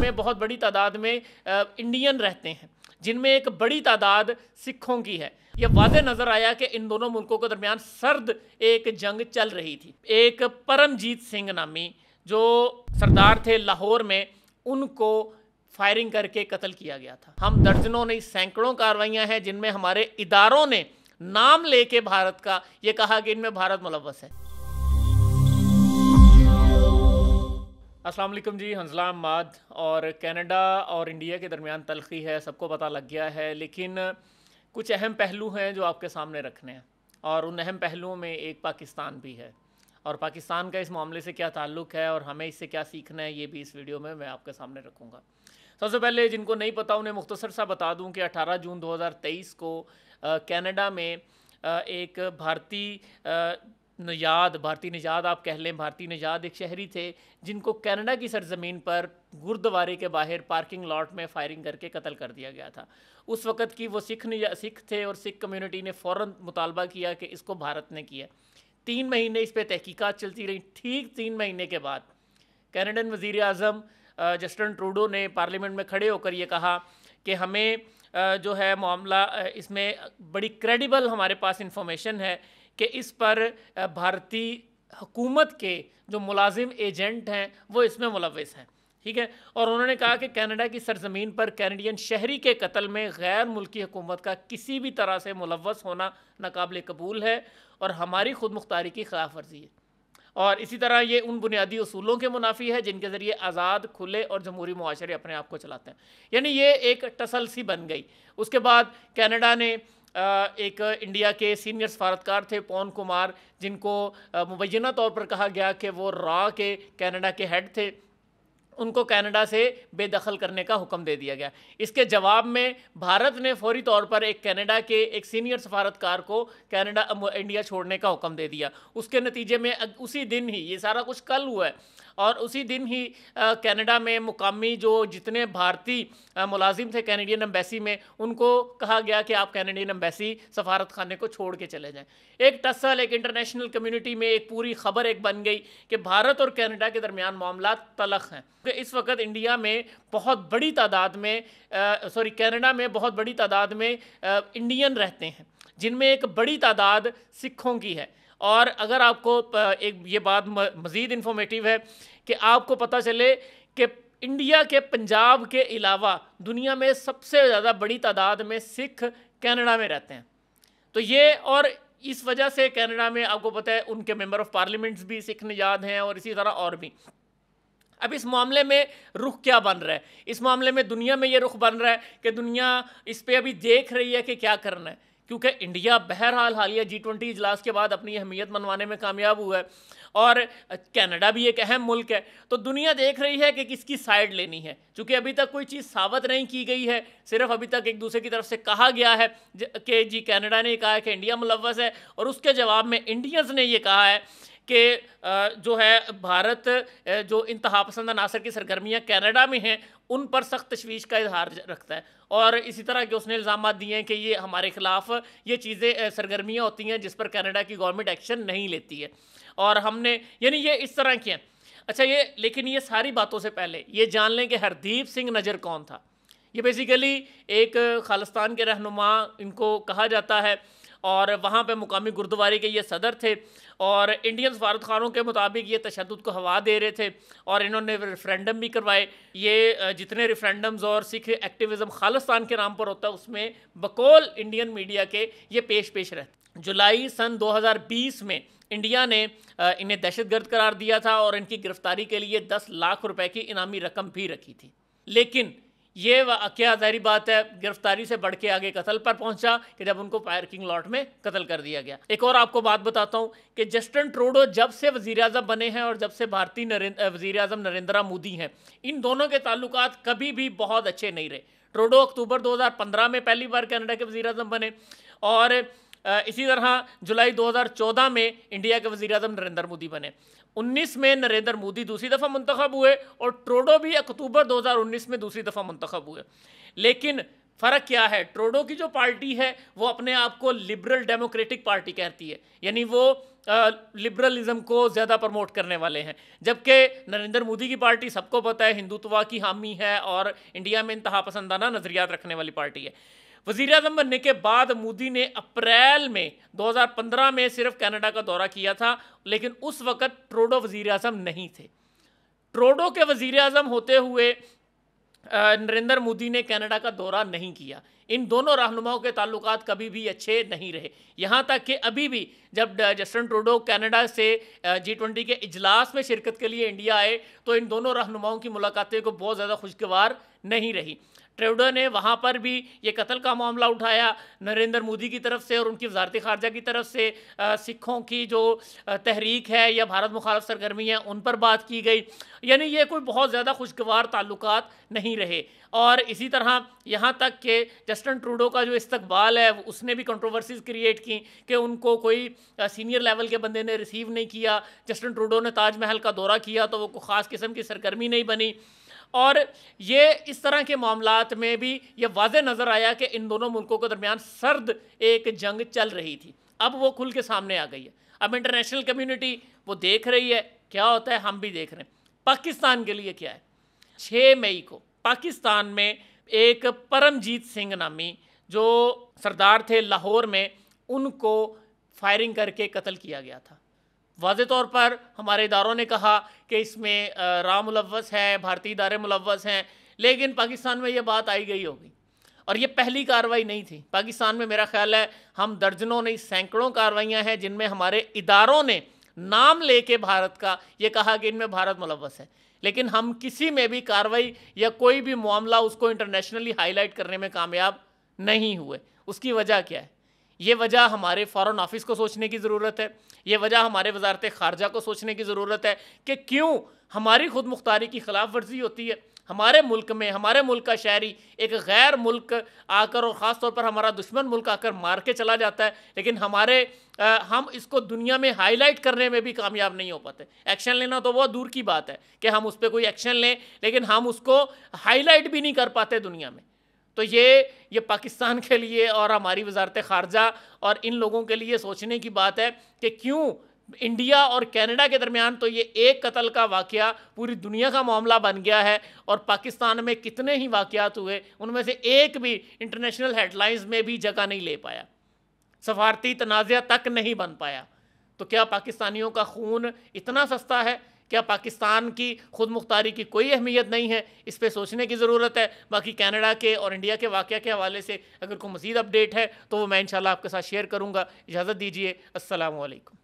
میں بہت بڑی تعداد میں انڈین رہتے ہیں، جن میں ایک بڑی تعداد سکھوں کی ہے۔ یہ واضح نظر آیا کہ ان دونوں ملکوں کے درمیان سرد ایک جنگ چل رہی تھی۔ ایک پرمجیت سنگھ نامی جو سردار تھے لاہور میں، ان کو فائرنگ کر کے قتل کیا گیا تھا۔ ہم درجنوں نہیں سینکڑوں کارروائیاں ہیں جن میں ہمارے اداروں نے نام لے کے بھارت کا یہ کہا کہ ان میں بھارت ملوث ہے۔ السلام علیکم جی، حنزلہ احمد۔ اور کینیڈا اور انڈیا کے درمیان تلخی ہے، سب کو پتہ لگ گیا ہے، لیکن کچھ اہم پہلو ہیں جو آپ کے سامنے رکھنے ہیں، اور ان اہم پہلوؤں میں ایک پاکستان بھی ہے، اور پاکستان کا اس معاملے سے کیا تعلق ہے اور ہمیں اس سے کیا سیکھنا ہے، یہ بھی اس ویڈیو میں آپ کے سامنے رکھوں گا۔ سب سے پہلے جن کو نہیں پتہ انہیں مختصر سا بتا دوں کہ 18 جون 2023 کو کینیڈا میں ایک بھارتی نژاد آپ کہہ لیں، بھارتی نژاد ایک شہری تھے جن کو کینیڈا کی سرزمین پر گردوارے کے باہر پارکنگ لاٹ میں فائرنگ کر کے قتل کر دیا گیا تھا۔ اس وقت کی وہ سکھ تھے اور سکھ کمیونٹی نے فوراً مطالبہ کیا کہ اس کو بھارت نے کیا۔ 3 مہینے اس پہ تحقیقات چلتی رہیں۔ ٹھیک 3 مہینے کے بعد کینیڈین وزیر اعظم جسٹن ٹروڈو نے پارلیمنٹ میں کھڑے ہو کر یہ کہا کہ ہمیں جو ہے معاملہ اس میں بڑی کریڈیبل ہمارے پاس انفارمیشن ہے کہ اس پر بھارتی حکومت کے جو ملازم ایجنٹ ہیں وہ اس میں ملوث ہیں، ٹھیک ہے۔ اور انہوں نے کہا کہ کینیڈا کی سرزمین پر کینیڈین شہری کے قتل میں غیر ملکی حکومت کا کسی بھی طرح سے ملوث ہونا ناقابل قبول ہے اور ہماری خود مختاری کی خلاف ورزی ہے، اور اسی طرح یہ ان بنیادی اصولوں کے منافی ہے جن کے ذریعے آزاد، کھلے اور جمہوری معاشرے اپنے آپ کو چلاتے ہیں۔ یعنی یہ ایک ٹسل سی بن گئی۔ اس کے بعد کینیڈا نے ایک انڈیا کے سینئر سفارتکار تھے پون کمار، جن کو مبینہ طور پر کہا گیا کہ وہ را کے کینیڈا کے ہیڈ تھے، ان کو کینیڈا سے بے دخل کرنے کا حکم دے دیا گیا۔ اس کے جواب میں بھارت نے فوری طور پر ایک کینیڈا کے ایک سینئر سفارتکار کو انڈیا چھوڑنے کا حکم دے دیا۔ اس کے نتیجے میں اسی دن ہی، یہ سارا کچھ کل ہوا ہے، اور اسی دن ہی کینیڈا میں مقامی جو جتنے بھارتی ملازم تھے کینیڈین ایمبیسی میں، ان کو کہا گیا کہ آپ کینیڈین ایمبیسی سفارت خانے کو چھوڑ کے چلے جائیں۔ ایک ٹسل، ایک انٹرنیشنل کمیونٹی میں ایک پوری خبر ایک بن گئی کہ بھارت اور کینیڈا کے درمیان معاملات تلخ ہیں۔ اس وقت انڈیا میں بہت بڑی تعداد میں کینیڈا میں بہت بڑی تعداد میں انڈین رہتے ہیں، جن میں ایک بڑی تعداد سکھوں کی ہے۔ اور اگر آپ کو ایک یہ بات مزید انفارمیٹیو ہے کہ آپ کو پتہ چلے کہ انڈیا کے پنجاب کے علاوہ دنیا میں سب سے زیادہ بڑی تعداد میں سکھ کینیڈا میں رہتے ہیں، تو یہ اور اس وجہ سے کینیڈا میں آپ کو پتہ ہے ان کے ممبر آف پارلیمنٹس بھی سکھ نژاد ہیں، اور اسی طرح اور بھی۔ اب اس معاملے میں رخ کیا بن رہا ہے؟ اس معاملے میں دنیا میں یہ رخ بن رہا ہے کہ دنیا اس پہ ابھی دیکھ رہی ہے کہ کیا کرنا ہے، کیونکہ انڈیا بہرحال حالیہ G20 اجلاس کے بعد اپنی اہمیت منوانے میں کامیاب ہوا ہے، اور کینیڈا بھی ایک اہم ملک ہے، تو دنیا دیکھ رہی ہے کہ کس کی سائیڈ لینی ہے، چونکہ ابھی تک کوئی چیز ثابت نہیں کی گئی ہے، صرف ابھی تک ایک دوسرے کی طرف سے کہا گیا ہے کہ جی کینیڈا نے کہا ہے کہ انڈیا ملوث ہے، اور اس کے جواب میں انڈینز نے یہ کہا ہے کہ جو ہے بھارت جو انتہا پسند عناصر کی سرگرمیاں کینیڈا میں ہیں ان پر سخت تشویش کا اظہار رکھتا ہے، اور اسی طرح کہ اس نے الزامات دیے ہیں کہ یہ ہمارے خلاف یہ چیزیں سرگرمیاں ہوتی ہیں جس پر کینیڈا کی گورنمنٹ ایکشن نہیں لیتی ہے، اور ہم نے یعنی یہ اس طرح کی ہیں۔ اچھا، لیکن یہ ساری باتوں سے پہلے یہ جان لیں کہ ہردیپ سنگھ نجر کون تھا۔ یہ بیسیکلی ایک خالستان کے رہنما ان کو کہا جاتا ہے، اور وہاں پہ مقامی گردوارے کے یہ صدر تھے، اور انڈین سفارت خانوں کے مطابق یہ تشدد کو ہوا دے رہے تھے، اور انہوں نے ریفرینڈم بھی کروائے۔ یہ جتنے ریفرینڈمز اور سکھ ایکٹیوزم خالستان کے نام پر ہوتا ہے اس میں بقول انڈین میڈیا کے یہ پیش رہتے۔ جولائی سن 2020 میں انڈیا نے انہیں دہشت گرد قرار دیا تھا، اور ان کی گرفتاری کے لیے 10 لاکھ روپے کی انعامی رقم بھی رکھی تھی، لیکن یہ واقعہ ظاہری بات ہے گرفتاری سے بڑھ کے آگے قتل پر پہنچا کہ جب ان کو پارکنگ لاٹ میں قتل کر دیا گیا۔ ایک اور آپ کو بات بتاتا ہوں کہ جسٹن ٹروڈو جب سے وزیر اعظم بنے ہیں اور جب سے بھارتی وزیر اعظم نریندرا مودی ہیں، ان دونوں کے تعلقات کبھی بھی بہت اچھے نہیں رہے۔ ٹروڈو اکتوبر 2015 میں پہلی بار کینیڈا کے وزیر اعظم بنے، اور اسی طرح جولائی 2014 میں انڈیا کے وزیر اعظم نریندر مودی بنے۔ 19 میں نریندر مودی دوسری دفعہ منتخب ہوئے، اور ٹروڈو بھی اکتوبر 2019 میں دوسری دفعہ منتخب ہوئے، لیکن فرق کیا ہے؟ ٹروڈو کی جو پارٹی ہے وہ اپنے آپ کو لبرل ڈیموکریٹک پارٹی کہتی ہے، یعنی وہ لبرلزم کو زیادہ پروموٹ کرنے والے ہیں، جبکہ نریندر مودی کی پارٹی سب کو پتہ ہے ہندوتوا کی حامی ہے اور انڈیا میں انتہا پسندانہ نظریات رکھنے والی پارٹی ہے۔ وزیر اعظم بننے کے بعد مودی نے اپریل میں 2015 میں صرف کینیڈا کا دورہ کیا تھا، لیکن اس وقت ٹروڈو وزیر اعظم نہیں تھے۔ ٹروڈو کے وزیر اعظم ہوتے ہوئے نریندر مودی نے کینیڈا کا دورہ نہیں کیا۔ ان دونوں رہنماؤں کے تعلقات کبھی بھی اچھے نہیں رہے، یہاں تک کہ ابھی بھی جب جسٹن ٹروڈو کینیڈا سے G20 کے اجلاس میں شرکت کے لیے انڈیا آئے تو ان دونوں رہنماؤں کی ملاقاتیں کو بہت زیادہ خوشگوار نہیں رہی۔ ٹروڈو نے وہاں پر بھی یہ قتل کا معاملہ اٹھایا نریندر مودی کی طرف سے، اور ان کی وزارت خارجہ کی طرف سے سکھوں کی جو تحریک ہے یا بھارت مخالف سرگرمی ہے ان پر بات کی گئی، یعنی یہ کوئی بہت زیادہ خوشگوار تعلقات نہیں رہے۔ اور اسی طرح یہاں تک کہ جسٹن ٹروڈو کا جو استقبال ہے اس نے بھی کنٹروورسیز کریٹ کی کہ ان کو کوئی سینئر لیول کے بندے نے ریسیو نہیں کیا۔ جسٹن ٹروڈو نے تاج محل کا دورہ کیا تو وہ کوئی خاص قسم کی سرگرمی نہیں بنی، اور یہ اس طرح کے معاملات میں بھی یہ واضح نظر آیا کہ ان دونوں ملکوں کے درمیان سرد ایک جنگ چل رہی تھی، اب وہ کھل کے سامنے آ گئی ہے۔ اب انٹرنیشنل کمیونٹی وہ دیکھ رہی ہے کیا ہوتا ہے، ہم بھی دیکھ رہے ہیں۔ پاکستان کے لیے کیا ہے؟ 6 مئی کو پاکستان میں ایک پرمجیت سنگھ نامی جو سردار تھے لاہور میں، ان کو فائرنگ کر کے قتل کیا گیا تھا۔ واضح طور پر ہمارے اداروں نے کہا کہ اس میں را ملوث ہے، بھارتی ادارے ملوث ہیں، لیکن پاکستان میں یہ بات آئی گئی ہوگی، اور یہ پہلی کارروائی نہیں تھی۔ پاکستان میں میرا خیال ہے ہم درجنوں نہیں سینکڑوں کارروائیاں ہیں جن میں ہمارے اداروں نے نام لے کے بھارت کا یہ کہا کہ ان میں بھارت ملوث ہے، لیکن ہم کسی میں بھی کارروائی یا کوئی بھی معاملہ اس کو انٹرنیشنلی ہائی لائٹ کرنے میں کامیاب نہیں ہوئے۔ اس کی وجہ کیا ہے؟ یہ وجہ ہمارے فارن آفس کو سوچنے کی ضرورت ہے، یہ وجہ ہمارے وزارت خارجہ کو سوچنے کی ضرورت ہے کہ کیوں ہماری خود مختاری کی خلاف ورزی ہوتی ہے ہمارے ملک میں۔ ہمارے ملک کا شہری ایک غیر ملک آ کر، اور خاص طور پر ہمارا دشمن ملک آ کر مار کے چلا جاتا ہے، لیکن ہم اس کو دنیا میں ہائی لائٹ کرنے میں بھی کامیاب نہیں ہو پاتے۔ ایکشن لینا تو بہت دور کی بات ہے کہ ہم اس پہ کوئی ایکشن لیں، لیکن ہم اس کو ہائی لائٹ بھی نہیں کر پاتے دنیا میں۔ تو یہ پاکستان کے لیے اور ہماری وزارت خارجہ اور ان لوگوں کے لیے سوچنے کی بات ہے کہ کیوں انڈیا اور کینیڈا کے درمیان تو یہ ایک قتل کا واقعہ پوری دنیا کا معاملہ بن گیا ہے، اور پاکستان میں کتنے ہی واقعات ہوئے ان میں سے ایک بھی انٹرنیشنل ہیڈ لائنز میں بھی جگہ نہیں لے پایا، سفارتی تنازع تک نہیں بن پایا۔ تو کیا پاکستانیوں کا خون اتنا سستا ہے؟ کیا پاکستان کی خود مختاری کی کوئی اہمیت نہیں ہے؟ اس پہ سوچنے کی ضرورت ہے۔ باقی کینیڈا کے اور انڈیا کے واقعہ کے حوالے سے اگر کوئی مزید اپڈیٹ ہے تو وہ میں انشاءاللہ آپ کے ساتھ شیئر کروں گا۔ اجازت دیجیے، السلام علیکم۔